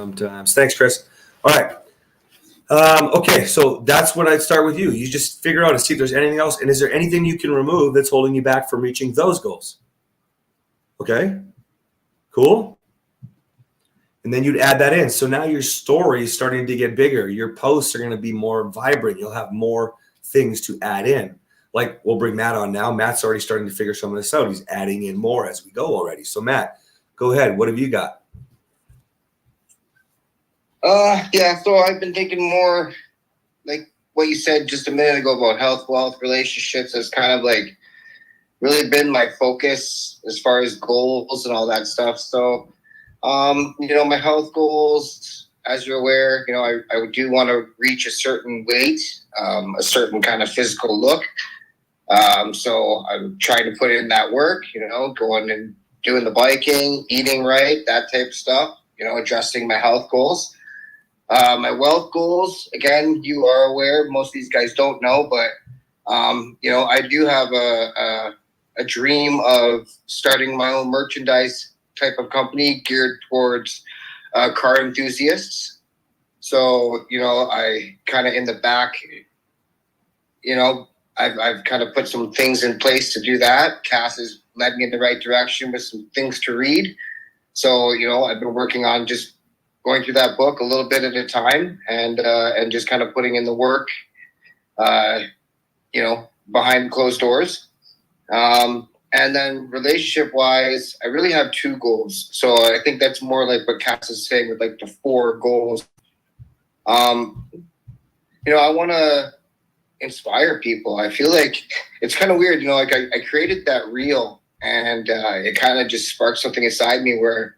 sometimes. Thanks, Chris. All right. Okay, so that's what I'd start with you. You just figure out and see if there's anything else, and is there anything you can remove that's holding you back from reaching those goals? Okay, cool. And then you'd add that in. So now your story is starting to get bigger. Your posts are going to be more vibrant. You'll have more things to add in. Like we'll bring Matt on now. Matt's already starting to figure some of this out. He's adding in more as we go already. So Matt, go ahead. What have you got? Yeah, so I've been thinking more like what you said just a minute ago about health, wealth, relationships has kind of like really been my focus as far as goals and all that stuff. So, my health goals, as you're aware, I do want to reach a certain weight, a certain kind of physical look. So I'm trying to put in that work, going and doing the biking, eating right, that type of stuff, addressing my health goals. My wealth goals, again, you are aware, most of these guys don't know, but, I do have a dream of starting my own merchandise type of company geared towards car enthusiasts. So, I kind of in the back, I've kind of put some things in place to do that. Cass has led me in the right direction with some things to read. So, I've been working on just going through that book a little bit at a time and just kind of putting in the work, behind closed doors. And then relationship-wise, I really have two goals. So I think that's more like what Cass is saying with like the 4 goals. I want to inspire people. I feel like it's kind of weird, like I created that reel and it kind of just sparked something inside me where,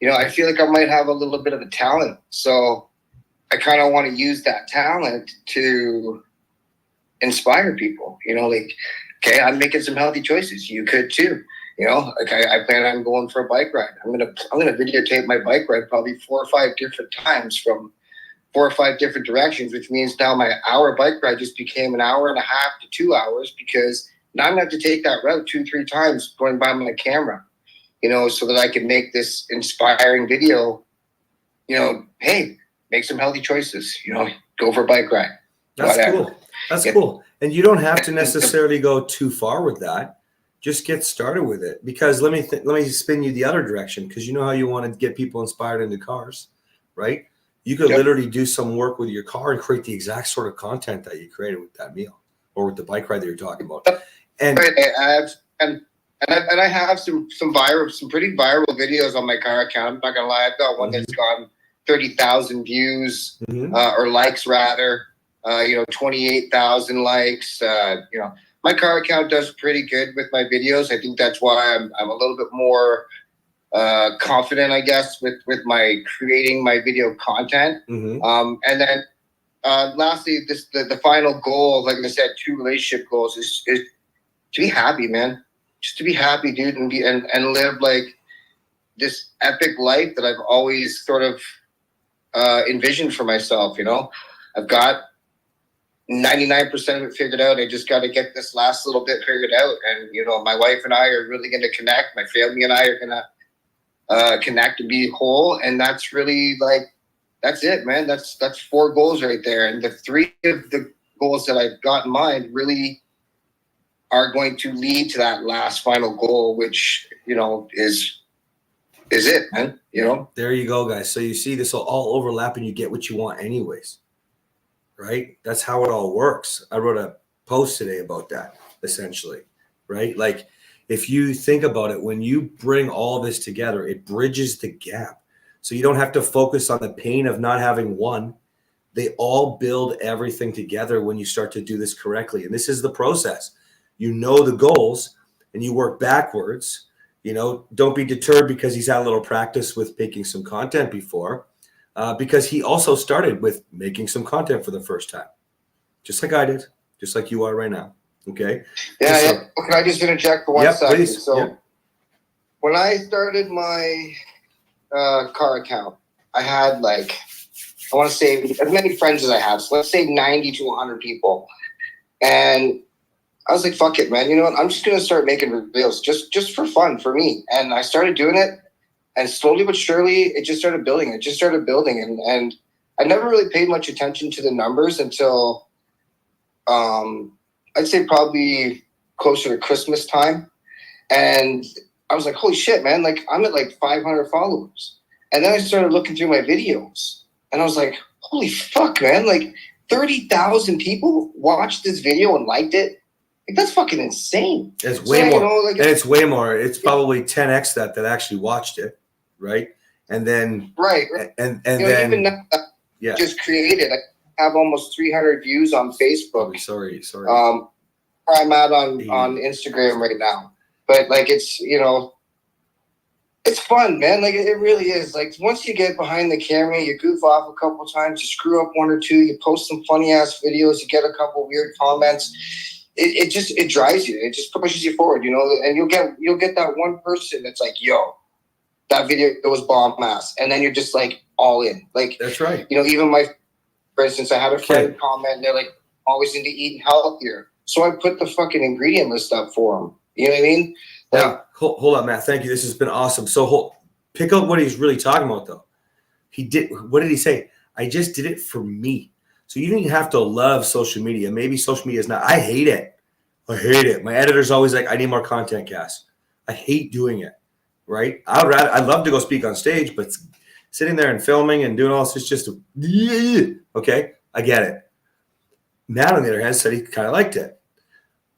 I feel like I might have a little bit of a talent. So I kind of want to use that talent to inspire people, okay, I'm making some healthy choices. You could too. I plan on going for a bike ride. I'm gonna videotape my bike ride probably 4 or 5 different times from 4 or 5 different directions, which means now my hour bike ride just became an hour and a half to 2 hours because now I'm gonna have to take that route 2-3 times going by my camera, so that I can make this inspiring video. Hey, make some healthy choices. Go for a bike ride. That's whatever. Cool. That's cool. And you don't have to necessarily go too far with that. Just get started with it. Because let me spin you the other direction. Because you know how you want to get people inspired into cars, right? You could literally do some work with your car and create the exact sort of content that you created with that meal or with the bike ride that you're talking about. And I have some pretty viral videos on my car account. I'm not gonna lie, I've got one that's gone 30,000 views or likes rather. 28,000 likes. My car account does pretty good with my videos. I think that's why I'm a little bit more confident, I guess, with my creating my video content. And then lastly, the final goal, like I said, 2 relationship goals is to be happy, man. Just to be happy, dude, and live like this epic life that I've always sort of envisioned for myself. I've got 99% of it figured out. I just got to get this last little bit figured out. And, my wife and I are really going to connect. My family and I are going to connect and be whole. And that's really that's it, man. That's 4 goals right there. And the 3 of the goals that I've got in mind really are going to lead to that last final goal, which, is it, man. There you go, guys. So you see this will all overlap and you get what you want anyways. Right? That's how it all works. I wrote a post today about that, essentially, right? Like, if you think about it, when you bring all this together, it bridges the gap. So you don't have to focus on the pain of not having one. They all build everything together when you start to do this correctly. And this is the process. You know the goals and you work backwards. Don't be deterred because he's had a little practice with making some content before. Because he also started with making some content for the first time, just like I did, just like you are right now. Okay. Yeah. So, can I just interject for 1 second? Please. So when I started my car account, I had I want to say as many friends as I have. So let's say 90 to 100 people. And I was like, fuck it, man. You know what? I'm just going to start making reels just for fun for me. And I started doing it. And slowly but surely, it just started building. And I never really paid much attention to the numbers until I'd say probably closer to Christmas time. And I was like, holy shit, man, like I'm at like 500 followers. And then I started looking through my videos and I was like, holy fuck, man, like 30,000 people watched this video and liked it. Like, that's fucking insane. It's way more. And it's way more. It's probably 10x that actually watched it, right? And then right. And then even now, just created. I have almost 300 views on Facebook. Sorry. I'm at on Instagram right now. But like it's fun, man. Like it really is. Like once you get behind the camera, you goof off a couple times, you screw up one or two, you post some funny ass videos, you get a couple weird comments. It drives you. It just pushes you forward, and you'll get that one person that's like, yo, that video was bomb ass. And then you're just like all in. Like that's right. Even for instance, I had a friend comment and they're like always into eating healthier. So I put the fucking ingredient list up for them. You know what I mean? Now, hold on, Matt. Thank you. This has been awesome. So pick up what he's really talking about, though. What did he say? I just did it for me. So you don't even have to love social media. Maybe social media is not. I hate it. My editor's always like, I need more content, Cass. I hate doing it, right? I'd love to go speak on stage, but sitting there and filming and doing all this is just, okay, I get it. Matt, on the other hand, said he kind of liked it.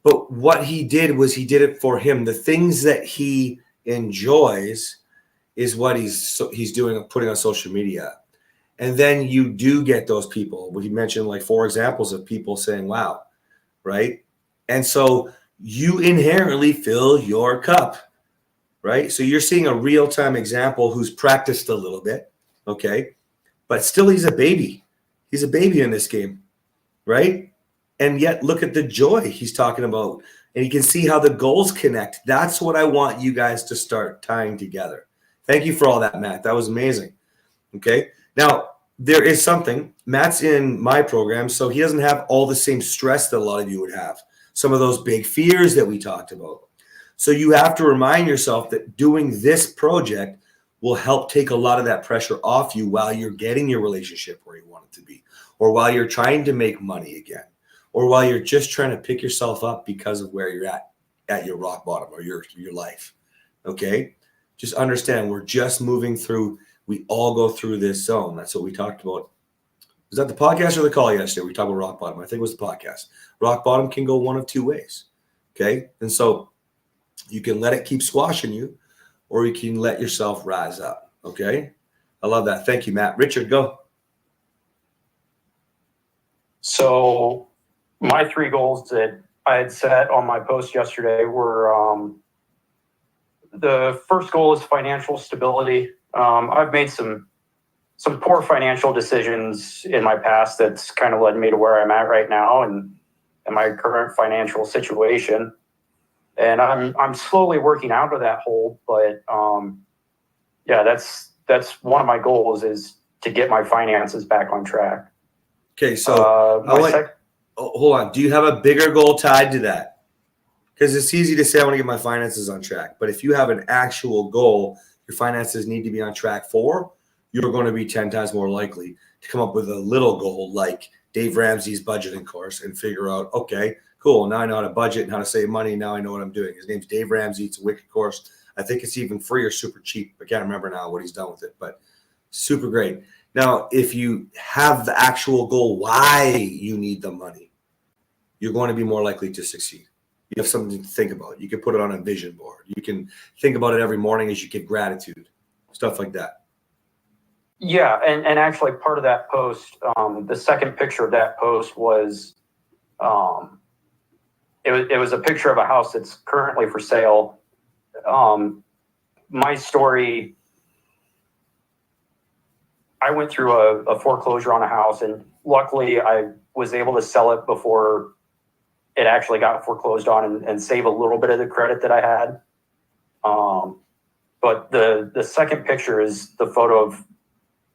But what he did was he did it for him. The things that he enjoys is what he's doing, putting on social media. And then you do get those people. He mentioned like 4 examples of people saying, wow, right? And so you inherently fill your cup, right? So you're seeing a real-time example who's practiced a little bit, okay? But still he's a baby. He's a baby in this game, right? And yet look at the joy he's talking about. And you can see how the goals connect. That's what I want you guys to start tying together. Thank you for all that, Matt. That was amazing. Okay. Now, there is something. Matt's in my program, so he doesn't have all the same stress that a lot of you would have. Some of those big fears that we talked about. So you have to remind yourself that doing this project will help take a lot of that pressure off you while you're getting your relationship where you want it to be, or while you're trying to make money again, or while you're just trying to pick yourself up because of where you're at your rock bottom or your life. Okay? Just understand we're just moving through. We all go through this zone. That's what we talked about. Was that the podcast or the call yesterday? We talked about rock bottom. I think it was the podcast. Rock bottom can go one of 2 ways. Okay? And so you can let it keep squashing you, or you can let yourself rise up. Okay? I love that. Thank you, Matt. Richard, go. So my 3 goals that I had set on my post yesterday were the first goal is financial stability. I've made some poor financial decisions in my past that's kind of led me to where I'm at right now and my current financial situation. And I'm slowly working out of that hole, but that's one of my goals is to get my finances back on track. Okay, so hold on. Do you have a bigger goal tied to that? Because it's easy to say I want to get my finances on track, but if you have an actual goal your finances need to be on track for, you're going to be 10 times more likely to come up with a little goal like Dave Ramsey's budgeting course and figure out, okay, cool, now I know how to budget and how to save money. Now I know what I'm doing. His name's Dave Ramsey. It's a wicked course. I think it's even free or super cheap. I can't remember now what he's done with it, but super great. Now, if you have the actual goal, why you need the money, you're going to be more likely to succeed. You have something to think about. You can put it on a vision board. You can think about it every morning as you give gratitude, stuff like that. Yeah, and actually part of that post, the second picture of that post was, it was a picture of a house that's currently for sale. My story, I went through a foreclosure on a house, and luckily I was able to sell it before it actually got foreclosed on and save a little bit of the credit that I had. But the second picture is the photo of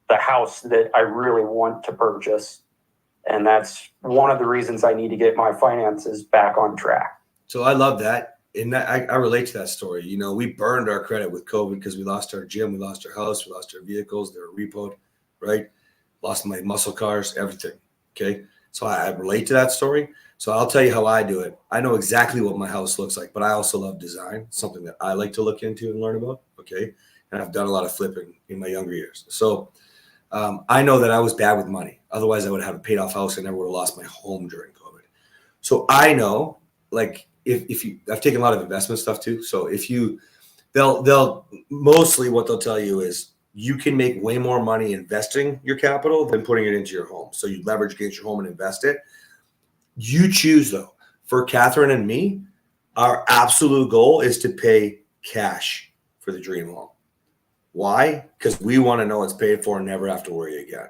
the house that I really want to purchase. And that's one of the reasons I need to get my finances back on track. So I love that. and I relate to that story. You know, we burned our credit with COVID because we lost our gym, we lost our house, we lost our vehicles, they were repoed, right? Lost my muscle cars, everything. Okay. So I relate to that story. So I'll tell you how I do it. I know exactly what my house looks like, but I also love design, something that I like to look into and learn about. Okay. And I've done a lot of flipping in my younger years. So I know that I was bad with money. Otherwise, I would have a paid off house and never would have lost my home during COVID. So I know, like, if you, I've taken a lot of investment stuff too. So if you, they'll mostly what they'll tell you is you can make way more money investing your capital than putting it into your home. So you leverage against your home and invest it. You choose though. For Catherine and me, our absolute goal is to pay cash for the dream home. Why? Because we want to know it's paid for and never have to worry again.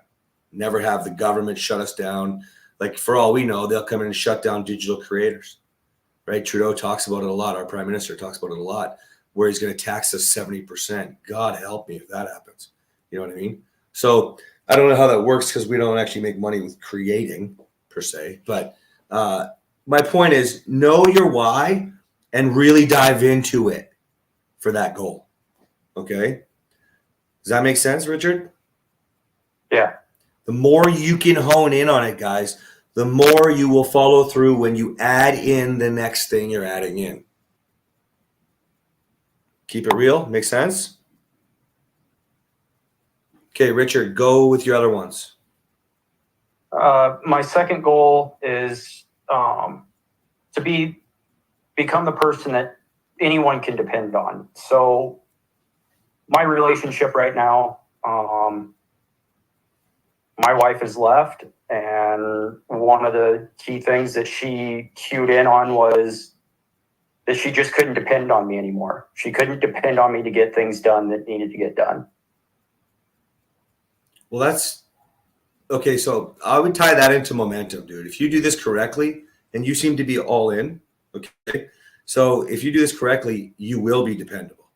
Never have the government shut us down. Like, for all we know, they'll come in and shut down digital creators, right? Trudeau talks about it a lot. Our prime minister talks about it a lot, where he's going to tax us 70%. God help me if that happens. You know what I mean? So I don't know how that works because we don't actually make money with creating per se. But my point is, know your why and really dive into it for that goal. Okay? Does that make sense, Richard? Yeah. The more you can hone in on it, guys, the more you will follow through when you add in the next thing you're adding in. Keep it real. Make sense? Okay, Richard, go with your other ones. My second goal is to become the person that anyone can depend on. So my relationship right now, my wife has left, and one of the key things that she cued in on was that she just couldn't depend on me anymore. She couldn't depend on me to get things done that needed to get done. Well, that's okay. So I would tie that into momentum, dude. If you do this correctly, and you seem to be all in, okay? So if you do this correctly, you will be dependable.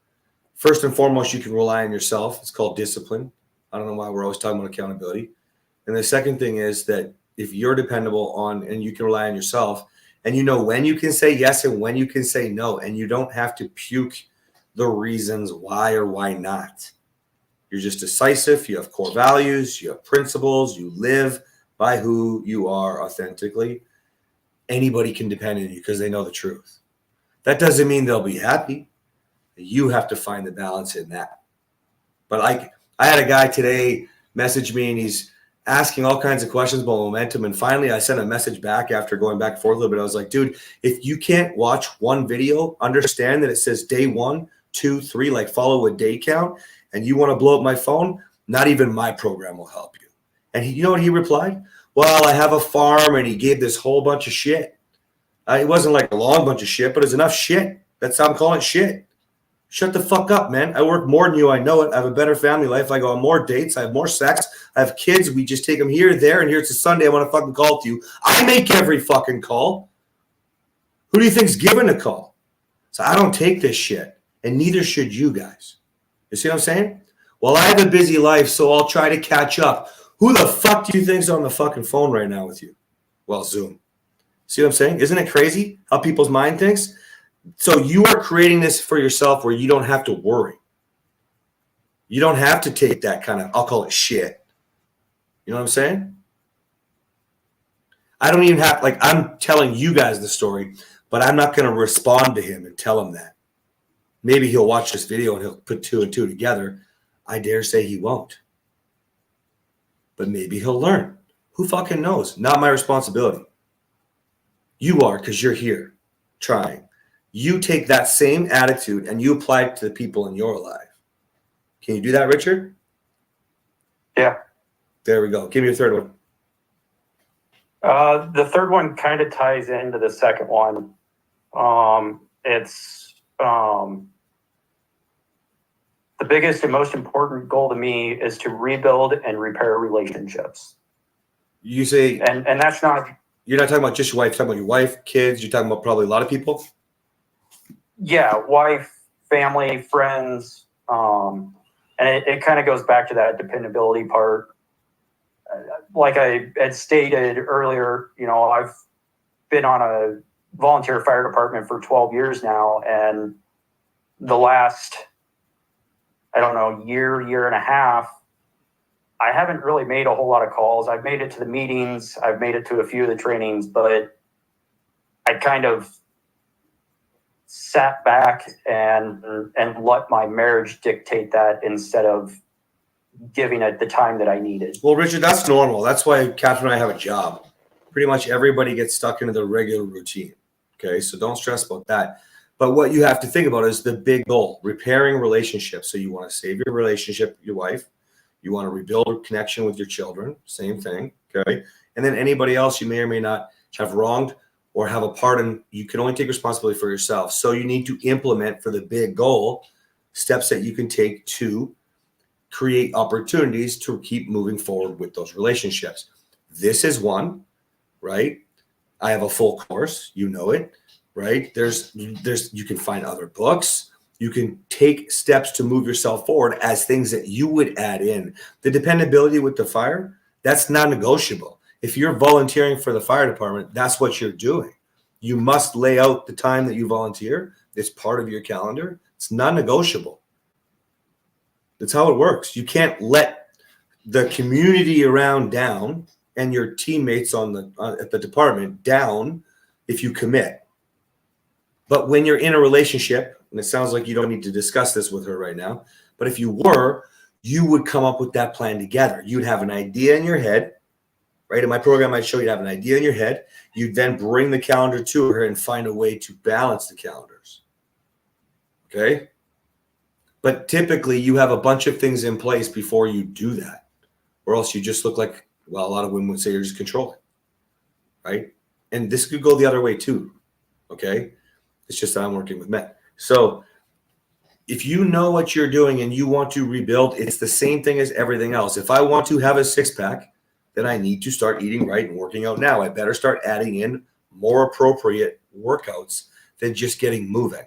First and foremost, you can rely on yourself. It's called discipline. I don't know why we're always talking about accountability. And the second thing is that if you're dependable on and you can rely on yourself, and you know when you can say yes and when you can say no, and you don't have to puke the reasons why or why not. You're just decisive. You have core values. You have principles. You live by who you are authentically. Anybody can depend on you because they know the truth. That doesn't mean they'll be happy. You have to find the balance in that. But like, I had a guy today message me and he's asking all kinds of questions about momentum. And finally, I sent a message back after going back and forth a little bit. I was like, dude, if you can't watch one video, understand that it says day 1, 2, 3, like follow a day count, and you want to blow up my phone, not even my program will help you. And you know what he replied? Well, I have a farm, and he gave this whole bunch of shit. It wasn't like a long bunch of shit, but it's enough shit. That's how I'm calling it shit. Shut the fuck up, man. I work more than you. I know it. I have a better family life. I go on more dates. I have more sex. I have kids. We just take them here, there, and here's a Sunday. I want to fucking call to you. I make every fucking call. Who do you think's giving a call? So I don't take this shit, and neither should you guys. You see what I'm saying? Well, I have a busy life, so I'll try to catch up. Who the fuck do you think's on the fucking phone right now with you? Well, Zoom. See what I'm saying? Isn't it crazy how people's mind thinks? So you are creating this for yourself where you don't have to worry. You don't have to take that kind of, I'll call it shit. You know what I'm saying? I don't even have, like, I'm telling you guys the story, but I'm not going to respond to him and tell him that. Maybe he'll watch this video and he'll put 2 and 2 together. I dare say he won't. But maybe he'll learn. Who fucking knows? Not my responsibility. You are, because you're here trying. You take that same attitude and you apply it to the people in your life. Can you do that, Richard? Yeah. There we go. Give me your third one. The third one kind of ties into the second one. It's the biggest and most important goal to me is to rebuild and repair relationships. You say, and that's not. You're not talking about just your wife. You're talking about your wife, kids. You're talking about probably a lot of people. Yeah, wife, family, friends, and it kind of goes back to that dependability part. Like I had stated earlier, you know, I've been on volunteer fire department for 12 years now, and the last, I don't know, year and a half, I haven't really made a whole lot of calls. I've made it to the meetings, I've made it to a few of the trainings, but I kind of sat back and let my marriage dictate that instead of giving it the time that I needed. Well, Richard, that's normal. That's why Catherine and I have a job. Pretty much everybody gets stuck into the regular routine. Okay, so don't stress about that. But what you have to think about is the big goal, repairing relationships. So you want to save your relationship with your wife. You want to rebuild a connection with your children. Same thing. Okay. And then anybody else you may or may not have wronged or have a part in, you can only take responsibility for yourself. So you need to implement for the big goal steps that you can take to create opportunities to keep moving forward with those relationships. This is one, right? I have a full course, you know it, right? There's you can find other books. You can take steps to move yourself forward as things that you would add in. The dependability with the fire, that's non-negotiable. If you're volunteering for the fire department, that's what you're doing. You must lay out the time that you volunteer. It's part of your calendar. It's non-negotiable. That's how it works. You can't let the community around down and your teammates on at the department down if you commit. But when you're in a relationship, and it sounds like you don't need to discuss this with her right now, but if you were, you would come up with that plan together. You'd have an idea in your head, right? In my program, I'd show you'd have an idea in your head. You'd then bring the calendar to her and find a way to balance the calendars. Okay? But typically, you have a bunch of things in place before you do that, or else you just look like, well, a lot of women would say you're just controlling, right? And this could go the other way too, okay? It's just that I'm working with men. So if you know what you're doing and you want to rebuild, it's the same thing as everything else. If I want to have a six-pack, then I need to start eating right and working out now. I better start adding in more appropriate workouts than just getting moving.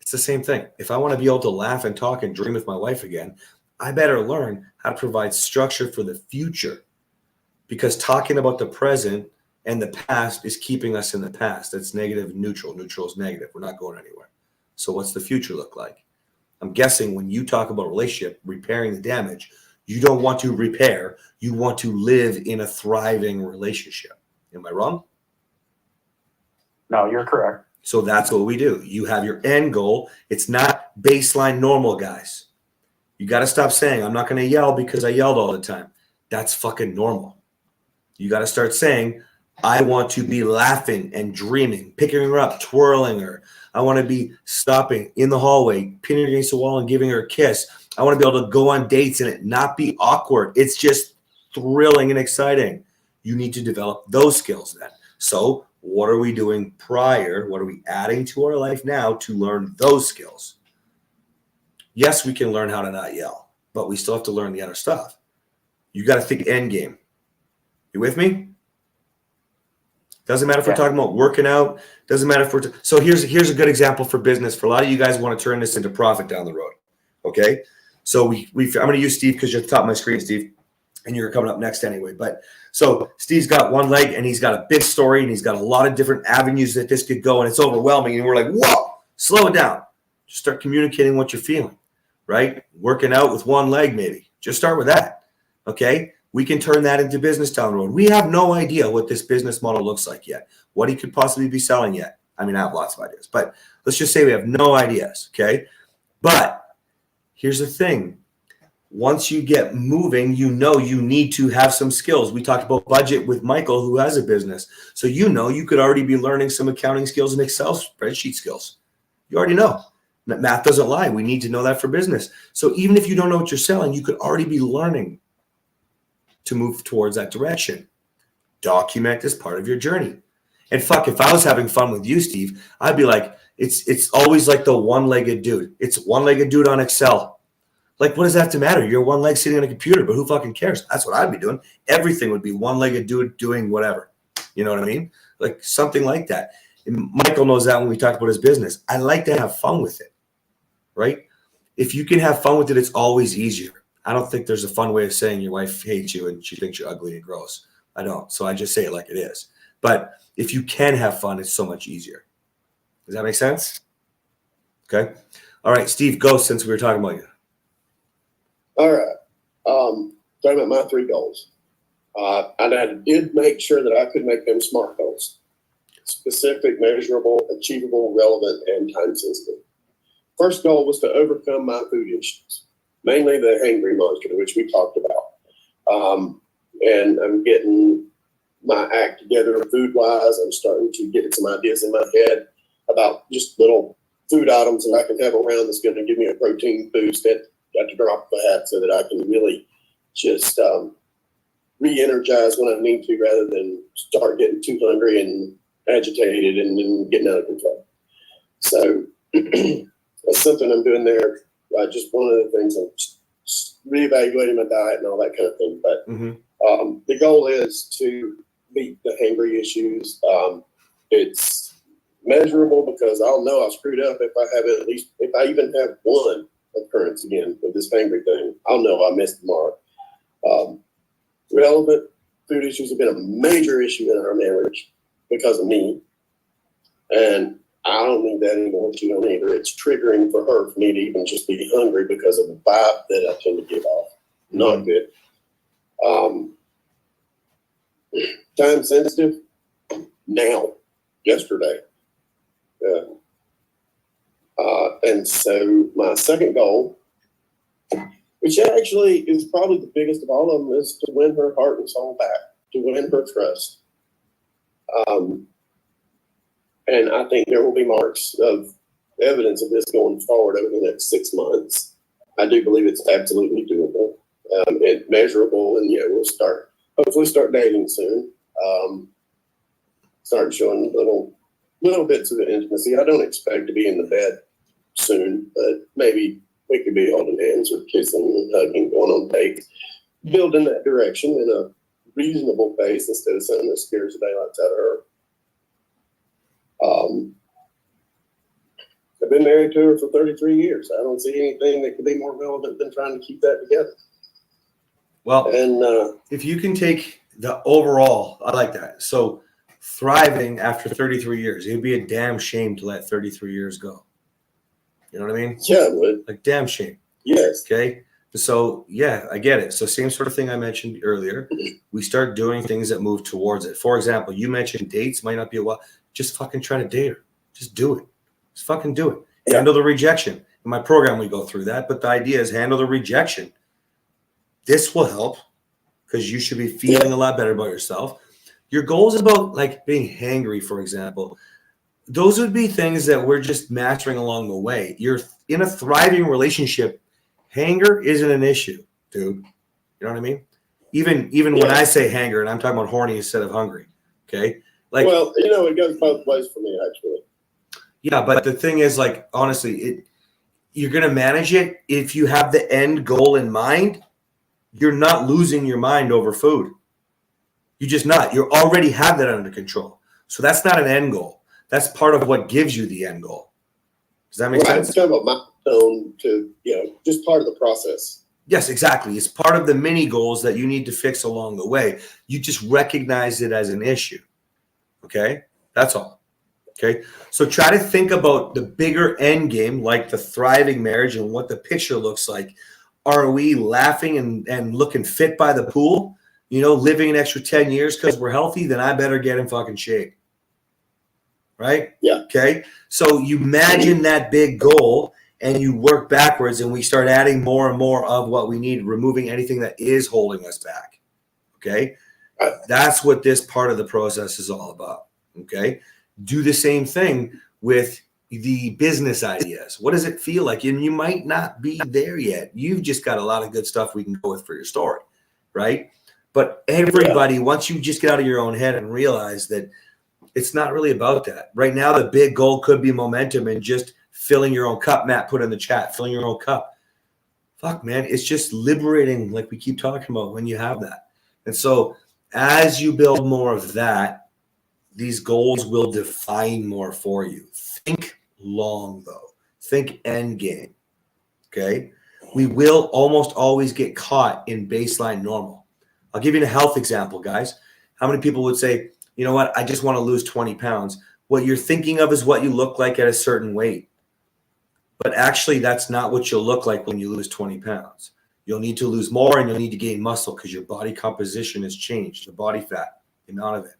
It's the same thing. If I want to be able to laugh and talk and dream with my wife again, I better learn how to provide structure for the future, because talking about the present and the past is keeping us in the past. That's negative and neutral. Neutral is negative. We're not going anywhere. So what's the future look like? I'm guessing when you talk about a relationship, repairing the damage, you don't want to repair. You want to live in a thriving relationship. Am I wrong? No, you're correct. So that's what we do. You have your end goal. It's not baseline normal, guys. You got to stop saying, I'm not going to yell because I yelled all the time. That's fucking normal. You got to start saying, I want to be laughing and dreaming, picking her up, twirling her. I want to be stopping in the hallway, pinning her against the wall and giving her a kiss. I want to be able to go on dates and it not be awkward. It's just thrilling and exciting. You need to develop those skills then. So what are we doing prior? What are we adding to our life now to learn those skills? Yes, we can learn how to not yell, but we still have to learn the other stuff. You got to think end game. You with me? Doesn't matter if we're talking about working out. Doesn't matter if we're so here's a good example for business. For a lot of you guys want to turn this into profit down the road. Okay, so I'm going to use Steve because you're at the top of my screen, Steve, and you're coming up next anyway. But so Steve's got one leg and he's got a big story and he's got a lot of different avenues that this could go, and it's overwhelming. And we're like, whoa, slow it down. Just start communicating what you're feeling, right? Working out with one leg, maybe. Just start with that. Okay. We can turn that into business down the road. We have no idea what this business model looks like yet, what he could possibly be selling yet. I mean, I have lots of ideas, but let's just say we have no ideas, okay? But here's the thing. Once you get moving, you know you need to have some skills. We talked about budget with Michael, who has a business. So you know you could already be learning some accounting skills and Excel spreadsheet skills. You already know. Math doesn't lie. We need to know that for business. So even if you don't know what you're selling, you could already be learning to move towards that direction. Document as part of your journey. And fuck, if I was having fun with you, Steve, I'd be like, it's always like the one-legged dude. It's one-legged dude on Excel. Like, what does that have to matter? You're one leg sitting on a computer, but who fucking cares? That's what I'd be doing. Everything would be one-legged dude doing whatever. You know what I mean? Like something like that. And Michael knows that when we talk about his business. I like to have fun with it, right? If you can have fun with it, it's always easier. I don't think there's a fun way of saying your wife hates you and she thinks you're ugly and gross. I don't. So I just say it like it is. But if you can have fun, it's so much easier. Does that make sense? Okay. All right, Steve, go since we were talking about you. All right. Talking about my 3 goals. And I did make sure that I could make them SMART goals. Specific, measurable, achievable, relevant, and time sensitive. First goal was to overcome my food issues, mainly the hangry monster, which we talked about. And I'm getting my act together food-wise. I'm starting to get some ideas in my head about just little food items that I can have around that's going to give me a protein boost at the drop of a hat, so that I can really just re-energize when I need to, rather than start getting too hungry and agitated and then getting out of control. So that's something I'm doing there. Just one of the things, I'm reevaluating my diet and all that kind of thing. But the goal is to beat the hangry issues. It's measurable because I'll know I screwed up if I even have one occurrence again with this hangry thing. I'll know I missed the mark. Relevant, food issues have been a major issue in our marriage because of me. And I don't need that anymore. She don't either. It's triggering for her for me to even just be hungry because of the vibe that I tend to give off. Not good. Time sensitive now, yesterday. And so my second goal, which actually is probably the biggest of all of them, is to win her heart and soul back, to win her trust. And I think there will be marks of evidence of this going forward over the next 6 months. I do believe it's absolutely doable and measurable, and we'll hopefully start dating soon. Start showing little bits of intimacy. I don't expect to be in the bed soon, but maybe we could be holding hands or kissing and hugging, going on dates, build in that direction in a reasonable pace instead of something that scares the daylights out of her. I've been married to her for 33 years. I don't see anything that could be more relevant than trying to keep that together. Well, and if you can take the overall, I like that. So thriving after 33 years, it'd be a damn shame to let 33 years go. You know what I mean? Yeah, it would. Like, damn shame. Yes. Okay. So, yeah, I get it. So same sort of thing I mentioned earlier. We start doing things that move towards it. For example, you mentioned dates might not be a while. Just fucking try to date her. Just do it. Just fucking do it. Yeah. Handle the rejection. In my program, we go through that. But the idea is handle the rejection. This will help because you should be feeling a lot better about yourself. Your goals about like being hangry, for example, those would be things that we're just mastering along the way. You're in a thriving relationship. Hanger isn't an issue, dude. You know what I mean? Even when I say hanger, and I'm talking about horny instead of hungry. Okay. Like, well, it goes both ways for me, actually. Yeah, but the thing is, like, honestly, you're gonna manage it if you have the end goal in mind. You're not losing your mind over food. You're just not. You already have that under control. So that's not an end goal. That's part of what gives you the end goal. Does that make sense? It's kind of a milestone to, just part of the process. Yes, exactly. It's part of the mini goals that you need to fix along the way. You just recognize it as an issue. Okay? That's all. Okay? So try to think about the bigger end game, like the thriving marriage and what the picture looks like. Are we laughing and looking fit by the pool? Living an extra 10 years because we're healthy? Then I better get in fucking shape. Right? Yeah. Okay? So you imagine that big goal and you work backwards and we start adding more and more of what we need, removing anything that is holding us back. Okay? That's what this part of the process is all about. Okay? Do the same thing with the business ideas. What does it feel like? And you might not be there yet. You've just got a lot of good stuff we can go with for your story, right? But everybody, once you just get out of your own head and realize that it's not really about that. Right now, the big goal could be momentum and just filling your own cup. Matt put in the chat, filling your own cup. Fuck, man, it's just liberating, like we keep talking about, when you have that. And so as you build more of that, these goals will define more for you. Think long, though. Think end game. Okay? We will almost always get caught in baseline normal. I'll give you a health example, guys. How many people would say, you know what, I just want to lose 20 pounds. What you're thinking of is what you look like at a certain weight. But actually, that's not what you'll look like when you lose 20 pounds. You'll need to lose more and you'll need to gain muscle because your body composition has changed, the body fat, the amount of it.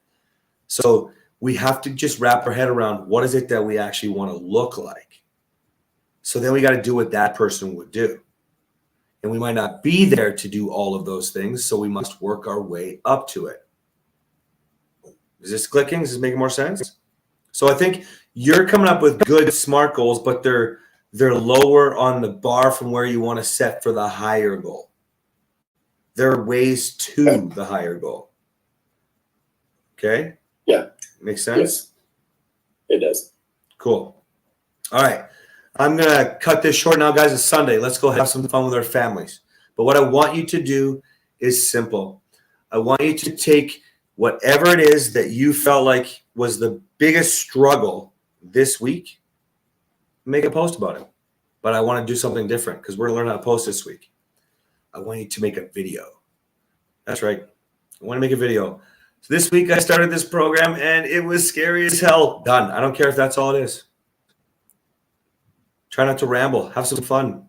So we have to just wrap our head around what is it that we actually want to look like. So then we got to do what that person would do. And we might not be there to do all of those things, so we must work our way up to it. Is this clicking? Is this making more sense? So I think you're coming up with good SMART goals, but they're lower on the bar from where you want to set for the higher goal. There are ways to the higher goal. Okay? Yeah. Makes sense? Yes, it does. Cool. All right. I'm going to cut this short now, guys. It's Sunday. Let's go have some fun with our families. But what I want you to do is simple. I want you to take whatever it is that you felt like was the biggest struggle this week, make a post about it. But I want to do something different because we're going to learn how to post this week. I want you to make a video. That's right. I want to make a video. So this week I started this program and it was scary as hell. Done. I don't care if that's all it is. Try not to ramble. Have some fun.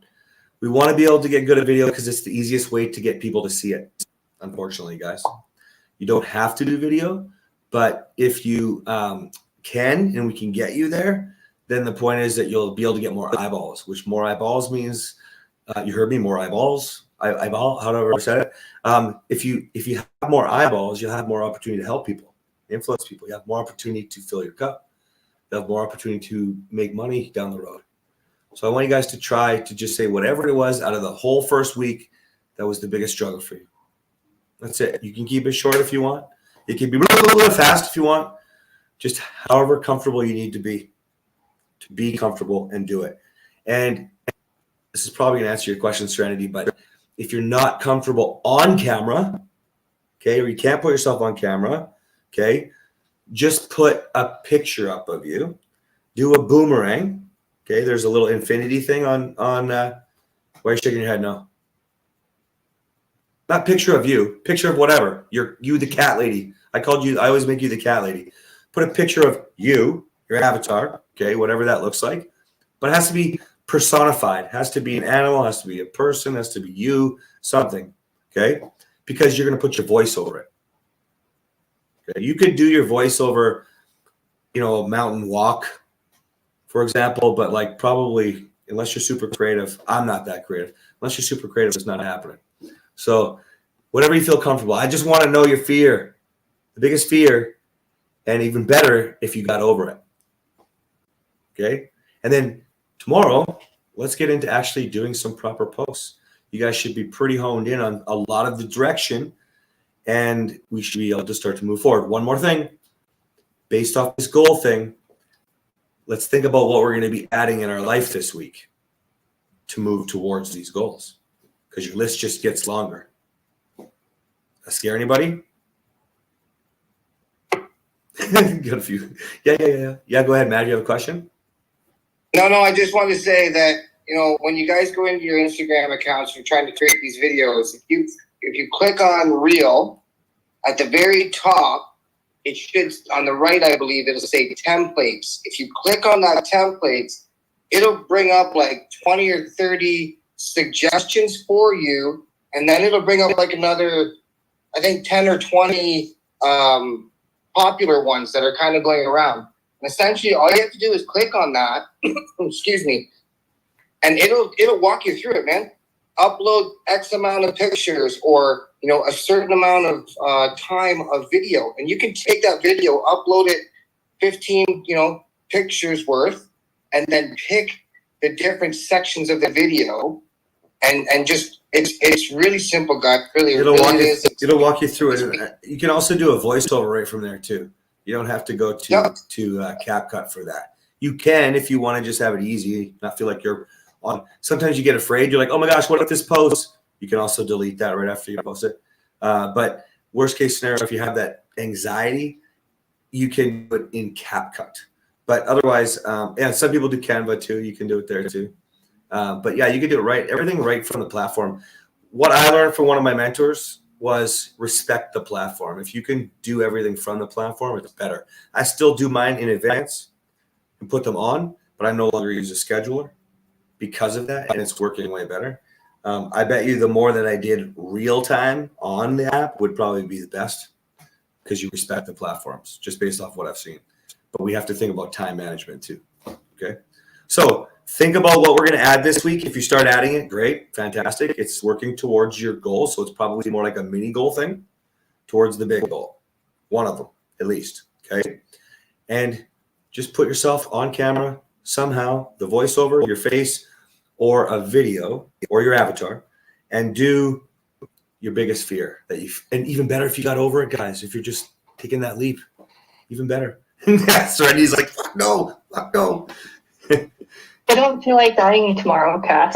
We want to be able to get good at video because it's the easiest way to get people to see it. Unfortunately, guys, you don't have to do video, but if you can and we can get you there, then the point is that you'll be able to get more eyeballs, which more eyeballs means, you heard me, more eyeballs, eyeball, however I said it. If you have more eyeballs, you'll have more opportunity to help people, influence people. You have more opportunity to fill your cup. You have more opportunity to make money down the road. So I want you guys to try to just say whatever it was out of the whole first week that was the biggest struggle for you. That's it. You can keep it short if you want. It can be really fast if you want. Just however comfortable you need to be comfortable and do it. And this is probably going to answer your question, Serenity, but if you're not comfortable on camera, okay, or you can't put yourself on camera, okay, just put a picture up of you. Do a boomerang. Okay, there's a little infinity thing on why are you shaking your head? No. Not picture of you, picture of whatever. You the cat lady. I always make you the cat lady. Put a picture of you, your avatar, okay, whatever that looks like. But it has to be personified. It has to be an animal, has to be a person, has to be you, something, okay? Because you're going to put your voice over it. Okay? You could do your voice over, a mountain walk, for example, but like probably, unless you're super creative, I'm not that creative. Unless you're super creative, it's not happening. So whatever you feel comfortable. I just want to know your fear, the biggest fear, and even better if you got over it. Okay? And then tomorrow, let's get into actually doing some proper posts. You guys should be pretty honed in on a lot of the direction, and we should be able to start to move forward. One more thing, based off this goal thing, let's think about what we're going to be adding in our life this week to move towards these goals, because your list just gets longer. That scare anybody? Got a few. Yeah. Go ahead, Matt. You have a question? No, I just wanted to say that, when you guys go into your Instagram accounts, you're trying to create these videos. If you click on Reel, at the very top, it should, on the right, I believe, it'll say templates. If you click on that templates, it'll bring up like 20 or 30 suggestions for you. And then it'll bring up like another, I think, 10 or 20 popular ones that are kind of going around. And essentially, all you have to do is click on that, excuse me, and it'll walk you through it, man. Upload X amount of pictures or, a certain amount of time of video. And you can take that video, upload it 15, pictures worth, and then pick the different sections of the video and just, it's really simple, guys. Really, it'll really walk you through it. You can also do a voiceover right from there too. You don't have to go to CapCut for that. You can if you want to just have it easy, not feel like you're on. Sometimes you get afraid. You're like, oh my gosh, what if this posts? You can also delete that right after you post it. But worst case scenario, if you have that anxiety, you can do it in CapCut. But otherwise, and some people do Canva too. You can do it there too. But yeah, you can do it everything right from the platform. What I learned from one of my mentors was respect the platform. If you can do everything from the platform, it's better. I still do mine in advance and put them on, but I no longer use a scheduler because of that, and it's working way better. I bet you the more that I did real time on the app would probably be the best because you respect the platforms just based off what I've seen. But we have to think about time management too. Okay. So think about what we're going to add this week. If you start adding it, great, fantastic. It's working towards your goal. So it's probably more like a mini goal thing towards the big goal. One of them, at least. Okay. And just put yourself on camera somehow, the voiceover, your face, or a video, or your avatar, and do your biggest fear that you. And even better if you got over it, guys. If you're just taking that leap, even better. That's right. He's like, fuck no, fuck no. I don't feel like dying tomorrow, Cass.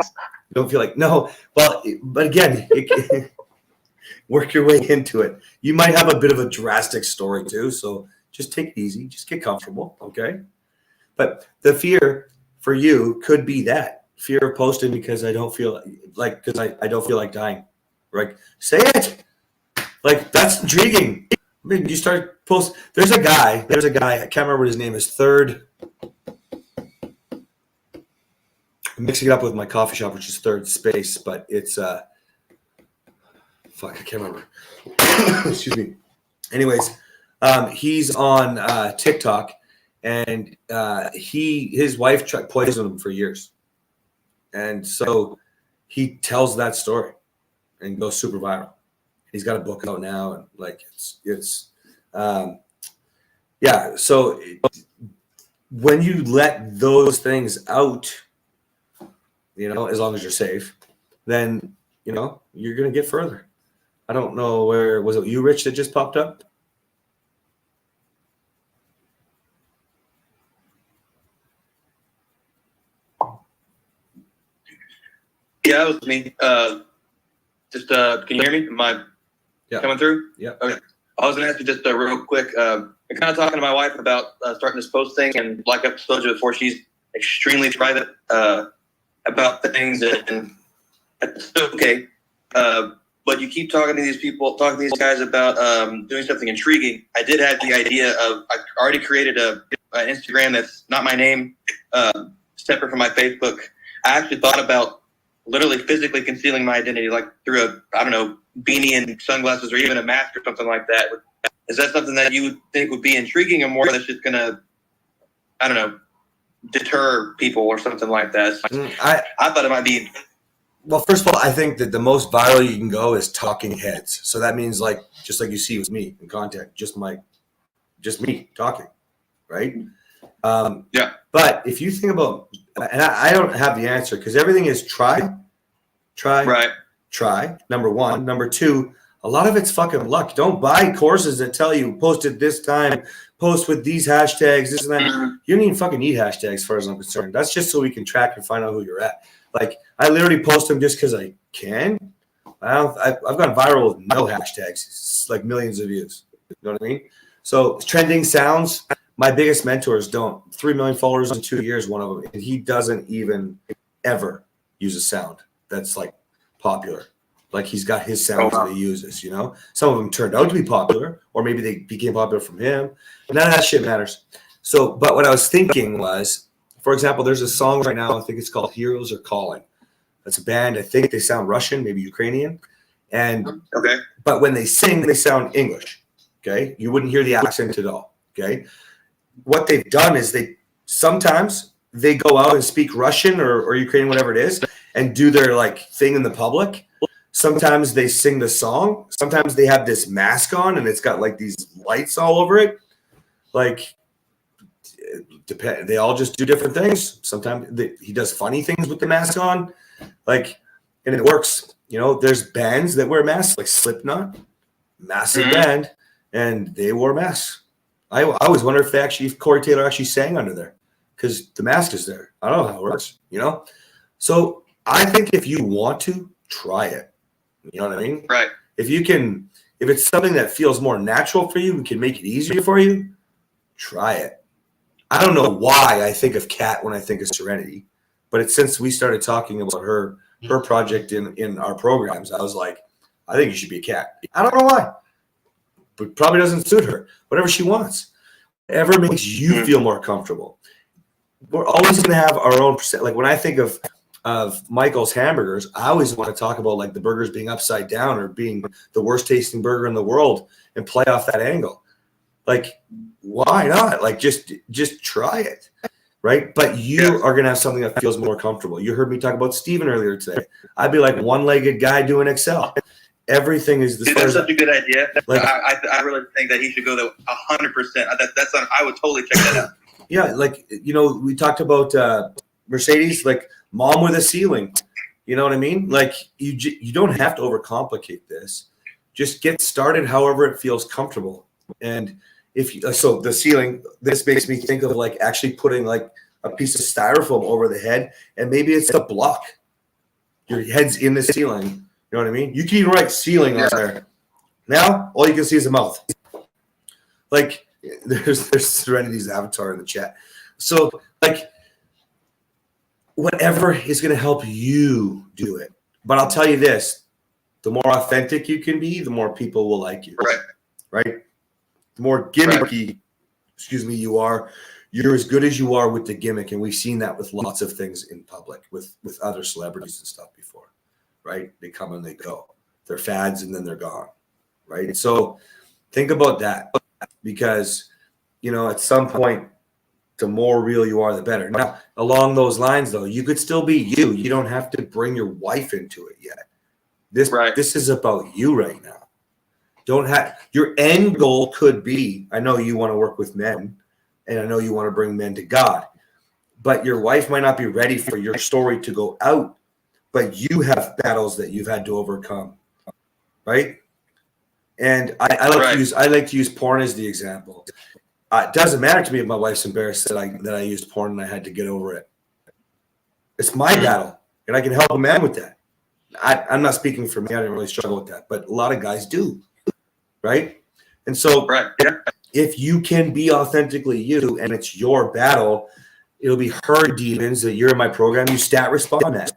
Don't feel like no. Well, but again, work your way into it. You might have a bit of a drastic story too, so just take it easy. Just get comfortable, okay? But the fear for you could be that fear of posting because I don't feel like I don't feel like dying. Right? Say it. Like that's intriguing. I mean, you start post. There's a guy. I can't remember what his name is. Third. I'm mixing it up with my coffee shop, which is Third Space, but it's fuck, I can't remember. Excuse me. Anyways, he's on TikTok, and his wife tried poisoned him for years, and so he tells that story and goes super viral. He's got a book out now, and like it's yeah. So when you let those things out, as long as you're safe, then, you're going to get further. I don't know was it you, Rich, that just popped up? Yeah, that was me. Can you hear me? Am I coming through? Yeah. Okay. I was going to ask you just real quick. I'm kind of talking to my wife about starting this post thing, and like I've told you before, she's extremely private about things, and it's okay. But you keep talking to these guys about doing something intriguing. I did have the idea of, I already created an Instagram that's not my name, separate from my Facebook. I actually thought about literally physically concealing my identity, like through a, I don't know, beanie and sunglasses or even a mask or something like that. Is that something that you would think would be intriguing, or more that's just going to, I don't know, deter people or something like that? I thought it might be. Well, first of all, I think that the most viral you can go is talking heads. So that means just like you see with me in content, just me talking, right? Yeah. But if you think about, and I don't have the answer because everything is try, Right. try. Number one. Number two, a lot of it's fucking luck. Don't buy courses that tell you post at this time, post with these hashtags, this and that. You don't even fucking need hashtags as far as I'm concerned. That's just so we can track and find out who you're at. Like, I literally post them just because I can. I've gone viral with no hashtags. It's like millions of views. You know what I mean? So trending sounds, my biggest mentors don't. 3 million followers in 2 years, one of them. And he doesn't even ever use a sound that's like popular. Like he's got his sounds that he uses, Some of them turned out to be popular, or maybe they became popular from him. None of that shit matters. So, but what I was thinking was, for example, there's a song right now, I think it's called Heroes Are Calling. That's a band, I think they sound Russian, maybe Ukrainian. But when they sing, they sound English. Okay. You wouldn't hear the accent at all. Okay. What they've done is sometimes they go out and speak Russian or Ukrainian, whatever it is, and do their thing in the public. Sometimes they sing the song. Sometimes they have this mask on and it's got these lights all over it. They all just do different things. Sometimes he does funny things with the mask on, and it works. There's bands that wear masks, like Slipknot, massive band, and they wore masks. I always wonder if Corey Taylor actually sang under there because the mask is there. I don't know how it works, So I think if you want to, try it. You know what I mean? Right. If it's something that feels more natural for you, we can make it easier for you, try it. I don't know why I think of Kat when I think of Serenity, but it's since we started talking about her project in our programs, I was like, I think you should be a cat. I don't know why, but probably doesn't suit her. Whatever she wants, whatever makes you feel more comfortable. We're always going to have our own percent. Like when I think of Michael's hamburgers, I always want to talk about like the burgers being upside down or being the worst tasting burger in the world and play off that angle. Like, why not? Like, just try it, right? But you are going to have something that feels more comfortable. You heard me talk about Steven earlier today. I'd be like one-legged guy doing Excel. Everything is the That's such a good idea. Like, I really think that he should go there 100%. I would totally check that out. Yeah, like, you know, we talked about Mercedes, like mom with a ceiling. You know what I mean? Like, you don't have to overcomplicate this. Just get started however it feels comfortable. And so the ceiling, this makes me think of like actually putting like a piece of styrofoam over the head, and maybe it's a block. Your head's in the ceiling. You know what I mean? You can even write ceiling on there. Now, all you can see is a mouth. Like, there's Serenity's avatar in the chat. So, like, whatever is going to help you do it. But I'll tell you this, the more authentic you can be, the more people will like you. Right? The more gimmicky, you are, you're as good as you are with the gimmick. And we've seen that with lots of things in public, with other celebrities and stuff before, right? They come and they go. They're fads and then they're gone, right? So think about that, because, you know, at some point, the more real you are, the better. Now, along those lines, though, you could still be you. You don't have to bring your wife into it yet. This is about you right now. Your end goal could be, I know you want to work with men, and I know you want to bring men to God, but your wife might not be ready for your story to go out, but you have battles that you've had to overcome, right? And I like to use porn as the example. It doesn't matter to me if my wife's embarrassed that I used porn and I had to get over it. It's my battle, and I can help a man with that. I'm not speaking for me. I didn't really struggle with that, but a lot of guys do, right? And so if you can be authentically you and it's your battle, it'll be her demons that you're in my program. You stat respond at,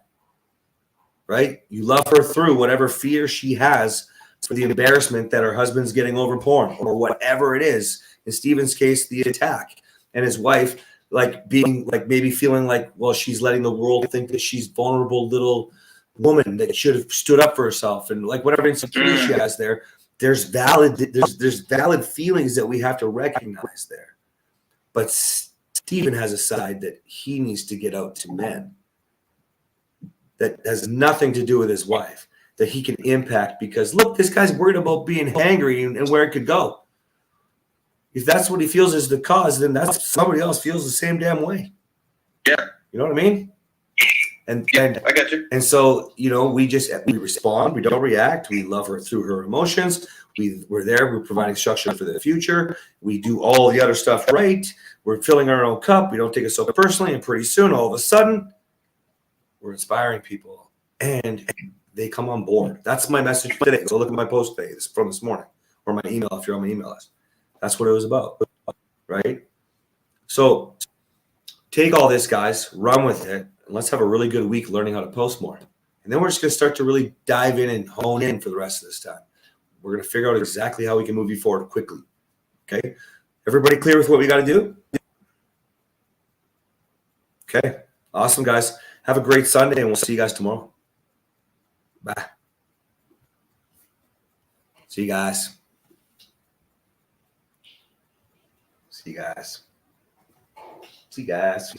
right? You love her through whatever fear she has for the embarrassment that her husband's getting over porn or whatever it is. In Steven's case, the attack, and his wife, like being like maybe feeling like, well, she's letting the world think that she's vulnerable little woman that should have stood up for herself, and like whatever insecurity she has there. There's valid feelings that we have to recognize there. But Steven has a side that he needs to get out to men that has nothing to do with his wife, that he can impact, because look, this guy's worried about being hangry and where it could go. If that's what he feels is the cause, then that's somebody else feels the same damn way. Yeah. You know what I mean? And I got you. And so, you know, we respond, we don't react, we love her through her emotions. We're there, we're providing structure for the future. We do all the other stuff right. We're filling our own cup. We don't take it so personally. And pretty soon, all of a sudden, we're inspiring people and they come on board. That's my message today. So look at my post today from this morning, or my email if you're on my email list. That's what it was about, right? So take all this, guys, run with it, and let's have a really good week learning how to post more. And then we're just going to start to really dive in and hone in for the rest of this time. We're going to figure out exactly how we can move you forward quickly, okay? Everybody clear with what we got to do? Okay, awesome, guys. Have a great Sunday, and we'll see you guys tomorrow. Bye. See you guys. See you guys. See you guys.